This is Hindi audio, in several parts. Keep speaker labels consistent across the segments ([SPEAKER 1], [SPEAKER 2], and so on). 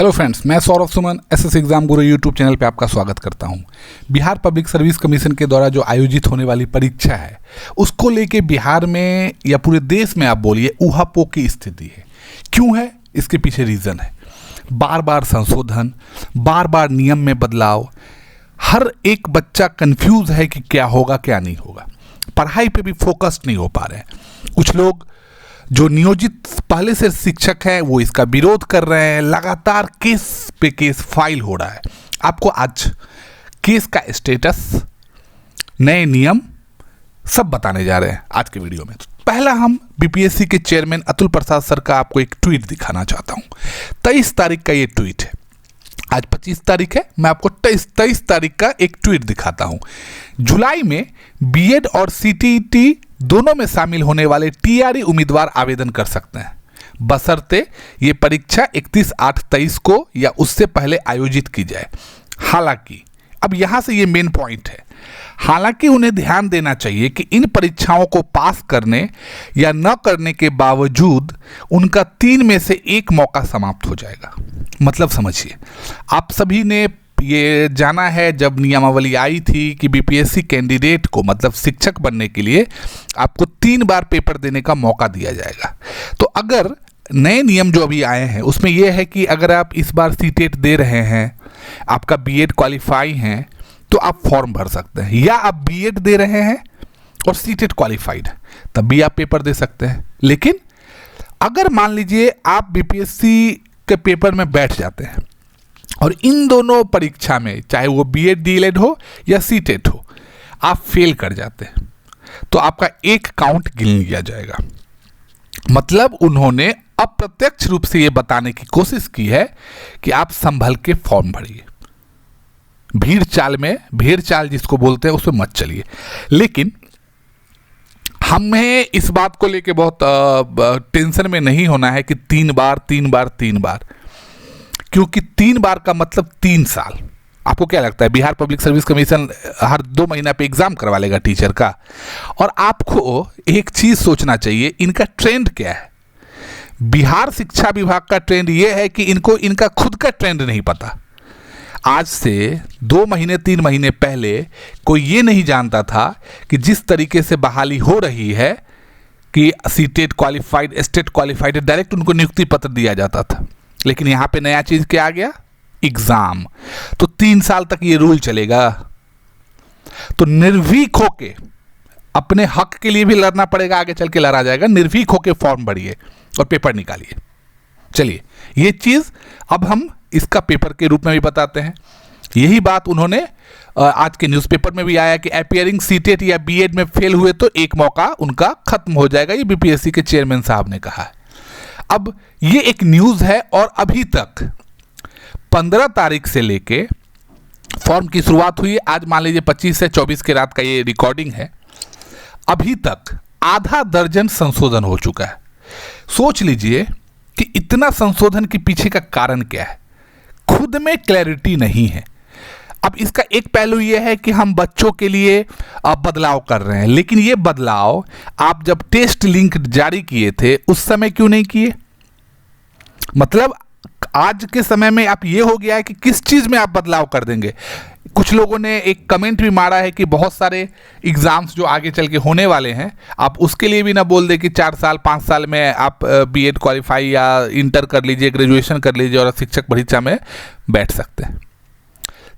[SPEAKER 1] हेलो फ्रेंड्स, मैं सौरभ सुमन एसएस एग्जाम गुरु यूट्यूब चैनल पे आपका स्वागत करता हूं। बिहार पब्लिक सर्विस कमीशन के द्वारा जो आयोजित होने वाली परीक्षा है उसको लेके बिहार में या पूरे देश में आप बोलिए ऊहापोह की स्थिति है। क्यों है? इसके पीछे रीज़न है बार बार संशोधन, बार बार नियम में बदलाव। हर एक बच्चा कंफ्यूज है कि क्या होगा क्या नहीं होगा। पढ़ाई पे भी फोकस्ड नहीं हो पा रहे हैं। कुछ लोग जो नियोजित पहले से शिक्षक हैं वो इसका विरोध कर रहे हैं। लगातार केस पे केस फाइल हो रहा है। आपको आज केस का स्टेटस, नए नियम सब बताने जा रहे हैं आज के वीडियो में। तो पहला हम बीपीएससी के चेयरमैन अतुल प्रसाद सर का आपको एक ट्वीट दिखाना चाहता हूं। 23 तारीख का ये ट्वीट है। आज 25 तारीख है, मैं आपको 23 तारीख का एक ट्वीट दिखाता हूं। जुलाई में बीएड और सीटीईटी दोनों में शामिल होने वाले टीआरई उम्मीदवार आवेदन कर सकते हैं, बशर्ते ये परीक्षा 31/8/23 को या उससे पहले आयोजित की जाए। हालांकि अब यहाँ से ये मेन पॉइंट है, हालांकि उन्हें ध्यान देना चाहिए कि इन परीक्षाओं को पास करने या न करने के बावजूद उनका 3 में से 1 मौका समाप्त हो जाएगा। मतलब समझिए, आप सभी ने ये जाना है जब नियमावली आई थी कि बीपीएससी कैंडिडेट को मतलब शिक्षक बनने के लिए आपको 3 बार पेपर देने का मौका दिया जाएगा। तो अगर नए नियम जो अभी आए हैं उसमें यह है कि अगर आप इस बार सीटेट दे रहे हैं, आपका बीएड क्वालिफाई हैं, तो आप फॉर्म भर सकते हैं, या आप बीएड दे रहे हैं और सीटेट क्वालिफाइड है तब भी आप पेपर दे सकते हैं। लेकिन अगर मान लीजिए आप बीपीएससी के पेपर में बैठ जाते हैं और इन दोनों परीक्षा में, चाहे वो बीएड डीएलएड हो या सीटेट हो, आप फेल कर जाते हैं तो आपका 1 काउंट गिन लिया जाएगा। मतलब उन्होंने अप्रत्यक्ष रूप से ये बताने की कोशिश की है कि आप संभल के फॉर्म भरिए, भेड़ चाल जिसको बोलते हैं उसमें मत चलिए। लेकिन हमें इस बात को लेके बहुत टेंशन में नहीं होना है कि 3 बार, क्योंकि 3 बार का मतलब 3 साल। आपको क्या लगता है बिहार पब्लिक सर्विस कमीशन हर 2 महीना पे एग्जाम करवा लेगा टीचर का? और आपको एक चीज सोचना चाहिए, इनका ट्रेंड क्या है। बिहार शिक्षा विभाग का ट्रेंड ये है कि इनको इनका खुद का ट्रेंड नहीं पता। आज से 2 महीने 3 महीने पहले कोई ये नहीं जानता था कि जिस तरीके से बहाली हो रही है कि CTET qualified, state qualified, direct उनको नियुक्ति पत्र दिया जाता था। लेकिन यहाँ पे नया चीज क्या आ गया? एग्जाम। तो 3 साल तक ये रूल चलेगा। तो निर्भीक होके अपने हक के लिए भी लड़ना पड़ेगा, आगे चल के लड़ा जाएगा। निर्भीक होके फॉर्म भरिए और पेपर निकालिए। चलिए, ये चीज अब हम इसका पेपर के रूप में भी बताते हैं। यही बात उन्होंने आज के न्यूज़पेपर में भी आया कि अपीयरिंग सीटेट या बीएड में फेल हुए तो 1 मौका उनका खत्म हो जाएगा। ये बीपीएससी के चेयरमैन साहब ने कहा है। अब ये एक न्यूज़ है और अभी तक 15 तारीख से लेके फॉर्म की शुरुआत हुई है। आज मान लीजिए 25 से 24 के रात का ये रिकॉर्डिंग है। अभी तक आधा दर्जन संशोधन हो चुका है। सोच लीजिए कि इतना संशोधन के पीछे का कारण क्या है। खुद में क्लैरिटी नहीं है। अब इसका एक पहलू यह है कि हम बच्चों के लिए बदलाव कर रहे हैं, लेकिन ये बदलाव आप जब टेस्ट लिंक जारी किए थे उस समय क्यों नहीं किए? मतलब आज के समय में आप ये हो गया है कि किस चीज़ में आप बदलाव कर देंगे। कुछ लोगों ने एक कमेंट भी मारा है कि बहुत सारे एग्ज़ाम्स जो आगे चल के होने वाले हैं, आप उसके लिए भी ना बोल दे कि 4 साल 5 साल में आप बीएड क्वालिफाई या इंटर कर लीजिए, ग्रेजुएशन कर लीजिए और शिक्षक परीक्षा में बैठ सकते हैं।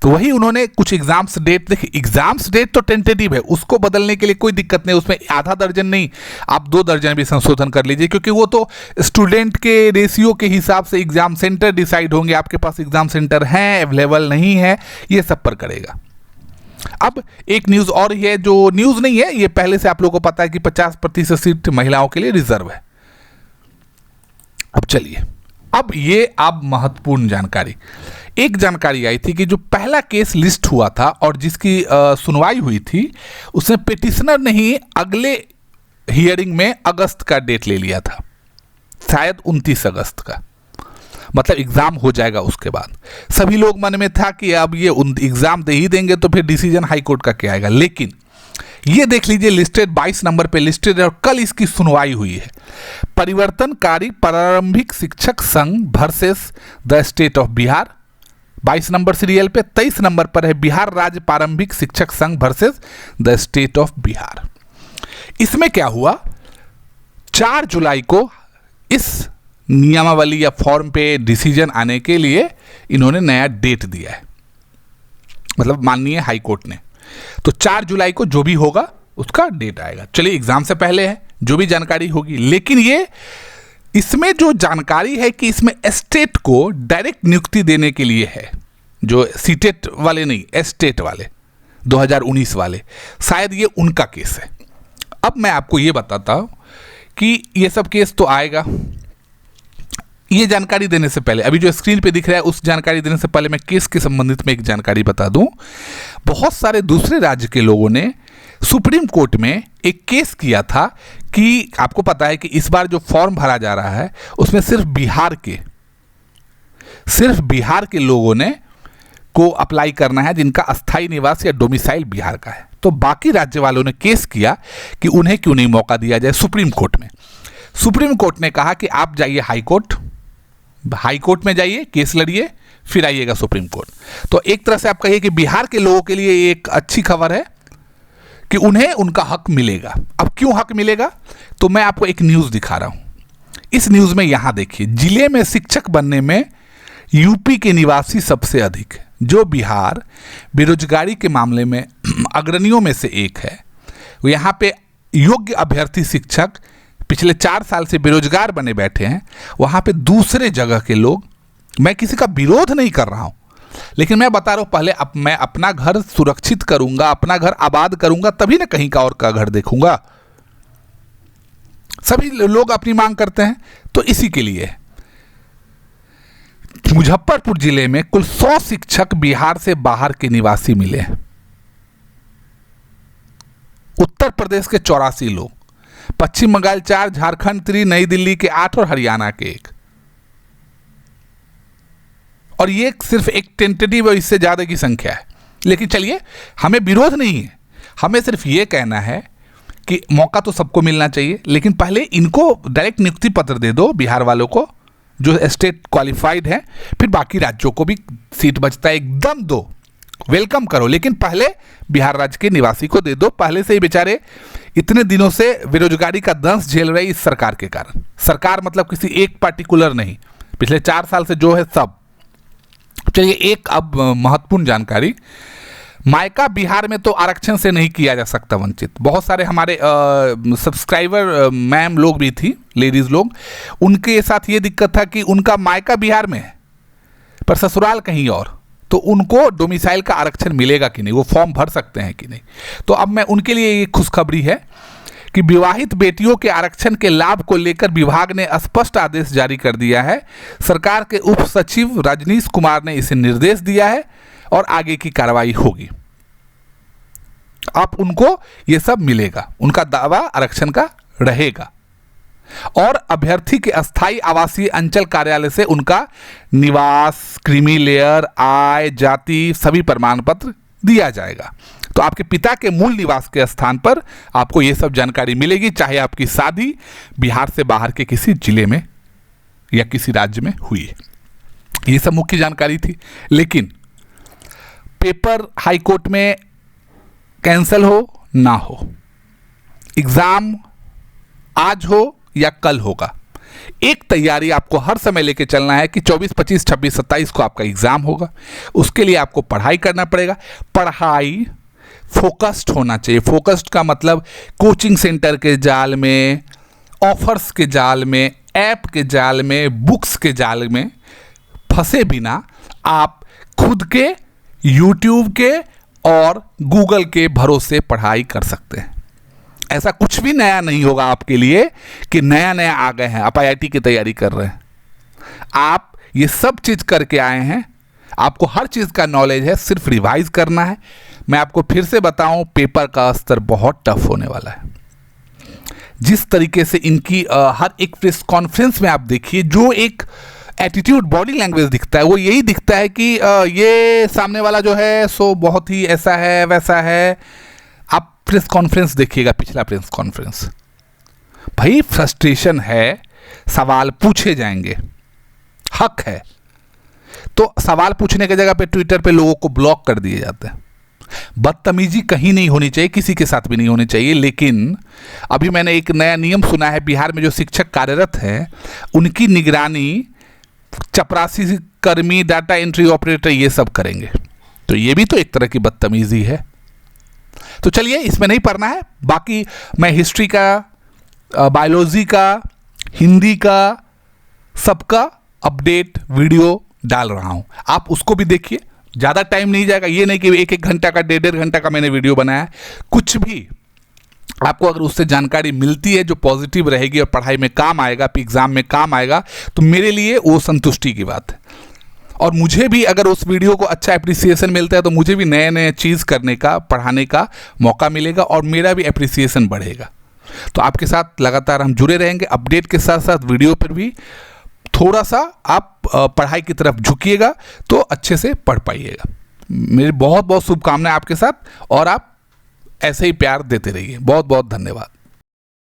[SPEAKER 1] तो वही उन्होंने कुछ एग्जाम्स डेट, देखिए एग्जाम्स डेट तो टेंटेटिव है, उसको बदलने के लिए कोई दिक्कत नहीं। उसमें आधा दर्जन नहीं, आप 2 दर्जन भी संशोधन कर लीजिए, क्योंकि वो तो स्टूडेंट के रेशियो के हिसाब से एग्जाम सेंटर डिसाइड होंगे। आपके पास एग्जाम सेंटर हैं, अवेलेबल नहीं है, ये सब पर करेगा। अब एक न्यूज़ और है, जो न्यूज़ नहीं है, ये पहले से आप लोगों को पता है कि 50% सीट महिलाओं के लिए रिजर्व है। अब चलिए, अब ये अब महत्वपूर्ण जानकारी, एक जानकारी आई थी कि जो पहला केस लिस्ट हुआ था और जिसकी सुनवाई हुई थी, उसमें पिटिशनर ने ही अगले हियरिंग में अगस्त का डेट ले लिया था, शायद 29 अगस्त का। मतलब एग्जाम हो जाएगा उसके बाद। सभी लोग मन में था कि अब ये एग्जाम दे ही देंगे तो फिर डिसीजन हाई कोर्ट का क्या आएगा। लेकिन ये देख लीजिए, लिस्टेड 22 नंबर पे लिस्टेड है और कल इसकी सुनवाई हुई है। परिवर्तनकारी प्रारंभिक शिक्षक संघ versus the state of Bihar, 22 number serial पे। 23 नंबर पर है बिहार राज्य प्रारंभिक शिक्षक संघ versus the state of Bihar. इसमें क्या हुआ, 4 जुलाई को इस नियमावली या फॉर्म पे डिसीजन आने के लिए इन्होंने नया डेट दिया है, मतलब माननीय हाई कोर्ट ने। तो 4 जुलाई को जो भी होगा उसका डेट आएगा। चलिए, एग्जाम से पहले है, जो भी जानकारी होगी। लेकिन ये इसमें जो जानकारी है कि इसमें स्टेट को डायरेक्ट नियुक्ति देने के लिए है, जो सीटेट वाले नहीं, स्टेट वाले 2019 वाले, शायद ये उनका केस है। अब मैं आपको ये बताता हूँ कि ये सब केस तो आएगा। ये जानकारी देने से पहले, अभी जो स्क्रीन पे दिख रहा है उस जानकारी देने से पहले मैं केस के संबंधित में एक जानकारी बता दूं। बहुत सारे दूसरे राज्य के लोगों ने सुप्रीम कोर्ट में एक केस किया था कि आपको पता है कि इस बार जो फॉर्म भरा जा रहा है उसमें सिर्फ बिहार के लोगों ने को अप्लाई करना है जिनका अस्थायी निवास या डोमिसाइल बिहार का है। तो बाकी राज्य वालों ने केस किया कि उन्हें क्यों नहीं मौका दिया जाए सुप्रीम कोर्ट में। सुप्रीम कोर्ट ने कहा कि आप जाइए हाई कोर्ट में जाइए, केस लड़िए, फिर आइएगा सुप्रीम कोर्ट। तो एक तरह से आप कहिए कि बिहार के लोगों के लिए एक अच्छी खबर है कि उन्हें उनका हक मिलेगा। अब क्यों हक मिलेगा, तो मैं आपको एक न्यूज़ दिखा रहा हूं। इस न्यूज़ में यहां देखिए, जिले में शिक्षक बनने में यूपी के निवासी सबसे अधिक है। जो बिहार बेरोजगारी के मामले में अग्रणियों में से एक है, यहाँ पे योग्य अभ्यर्थी शिक्षक पिछले 4 साल से बेरोजगार बने बैठे हैं। वहाँ पे दूसरे जगह के लोग, मैं किसी का विरोध नहीं कर रहा हूँ, लेकिन मैं बता रहा हूँ पहले मैं अपना घर सुरक्षित करूँगा, अपना घर आबाद करूँगा, तभी ना कहीं का और का घर देखूँगा। सभी लोग अपनी मांग करते हैं, तो इसी के लिए मुजफ्फरपुर जिले में कुल 100 शिक्षक बिहार से बाहर के निवासी मिले हैं। उत्तर प्रदेश के 84 लोग, पश्चिम बंगाल 4, झारखंड 3, नई दिल्ली के 8 और हरियाणा के 1। और ये सिर्फ एक टेंटेटिव और इससे ज्यादा की संख्या है। लेकिन चलिए, हमें विरोध नहीं है, हमें सिर्फ ये कहना है कि मौका तो सबको मिलना चाहिए, लेकिन पहले इनको डायरेक्ट नियुक्ति पत्र दे दो बिहार वालों को जो स्टेट क्वालिफाइड है, फिर बाकी राज्यों को भी सीट बचता है एकदम दो, वेलकम करो, लेकिन पहले बिहार राज्य के निवासी को दे दो। पहले से ही बेचारे इतने दिनों से बेरोजगारी का दंश झेल रहे इस सरकार के कारण। सरकार मतलब किसी एक पार्टिकुलर नहीं, पिछले 4 साल से जो है सब। चलिए, एक अब महत्वपूर्ण जानकारी, मायका बिहार में तो आरक्षण से नहीं किया जा सकता वंचित। बहुत सारे हमारे सब्सक्राइबर मैम लोग भी थी, लेडीज लोग, उनके साथ ये दिक्कत था कि उनका मायका बिहार में है पर ससुराल कहीं और, तो उनको डोमिसाइल का आरक्षण मिलेगा कि नहीं, वो फॉर्म भर सकते हैं कि नहीं। तो अब मैं उनके लिए ये खुशखबरी है कि विवाहित बेटियों के आरक्षण के लाभ को लेकर विभाग ने स्पष्ट आदेश जारी कर दिया है। सरकार के उप सचिव रजनीश कुमार ने इसे निर्देश दिया है और आगे की कार्रवाई होगी। अब उनको ये सब मिलेगा, उनका दावा आरक्षण का रहेगा और अभ्यर्थी के अस्थायी आवासीय अंचल कार्यालय से उनका निवास, क्रीमी लेयर, आय, जाति सभी प्रमाण पत्र दिया जाएगा। तो आपके पिता के मूल निवास के स्थान पर आपको ये सब जानकारी मिलेगी, चाहे आपकी शादी बिहार से बाहर के किसी जिले में या किसी राज्य में हुई है। ये सब मुख्य जानकारी थी। लेकिन पेपर हाई कोर्ट में कैंसिल हो ना हो, एग्जाम आज हो या कल होगा, एक तैयारी आपको हर समय लेके चलना है कि 24, 25, 26, 27 को आपका एग्जाम होगा। उसके लिए आपको पढ़ाई करना पड़ेगा। पढ़ाई फोकस्ड होना चाहिए। फोकस्ड का मतलब कोचिंग सेंटर के जाल में, ऑफर्स के जाल में, ऐप के जाल में, बुक्स के जाल में फंसे बिना आप खुद के, यूट्यूब के और गूगल के भरोसे पढ़ाई कर सकते हैं। ऐसा कुछ भी नया नहीं होगा आपके लिए कि नया नया आ गए हैं, आप IIT की तैयारी कर रहे हैं। आप ये सब चीज़ करके आए हैं, आपको हर चीज़ का नॉलेज है, सिर्फ रिवाइज करना है। मैं आपको फिर से बताऊं, पेपर का स्तर बहुत टफ होने वाला है। जिस तरीके से इनकी हर एक प्रेस कॉन्फ्रेंस में आप देखिए, जो एक एटीट्यूड, बॉडी लैंग्वेज दिखता है, वो यही दिखता है कि ये सामने वाला जो है सो बहुत ही ऐसा है वैसा है। आप प्रेस कॉन्फ्रेंस देखिएगा, पिछला प्रेस कॉन्फ्रेंस। भाई फ्रस्ट्रेशन है, सवाल पूछे जाएंगे, हक है, तो सवाल पूछने की जगह पे ट्विटर पे लोगों को ब्लॉक कर दिए जाते हैं। बदतमीजी कहीं नहीं होनी चाहिए, किसी के साथ भी नहीं होनी चाहिए। लेकिन अभी मैंने एक नया नियम सुना है, बिहार में जो शिक्षक कार्यरत हैं उनकी निगरानी चपरासी कर्मी, डाटा एंट्री ऑपरेटर ये सब करेंगे, तो ये भी तो एक तरह की बदतमीजी है। तो चलिए, इसमें नहीं पढ़ना है। बाकी मैं हिस्ट्री का, बायोलॉजी का, हिंदी का, सबका अपडेट वीडियो डाल रहा हूं, आप उसको भी देखिए। ज़्यादा टाइम नहीं जाएगा, ये नहीं कि एक एक घंटा का, डेढ़ घंटा का मैंने वीडियो बनाया है। कुछ भी आपको अगर उससे जानकारी मिलती है जो पॉजिटिव रहेगी और पढ़ाई में काम आएगा, एग्जाम में काम आएगा, तो मेरे लिए वो संतुष्टि की बात है। और मुझे भी अगर उस वीडियो को अच्छा एप्रिसिएशन मिलता है तो मुझे भी नए नए चीज़ करने का, पढ़ाने का मौका मिलेगा और मेरा भी एप्रिसिएशन बढ़ेगा। तो आपके साथ लगातार हम जुड़े रहेंगे, अपडेट के साथ साथ वीडियो पर भी थोड़ा सा आप पढ़ाई की तरफ झुकिएगा तो अच्छे से पढ़ पाइएगा। मेरी बहुत बहुत शुभकामनाएं आपके साथ, और आप ऐसे ही प्यार देते रहिए। बहुत बहुत धन्यवाद।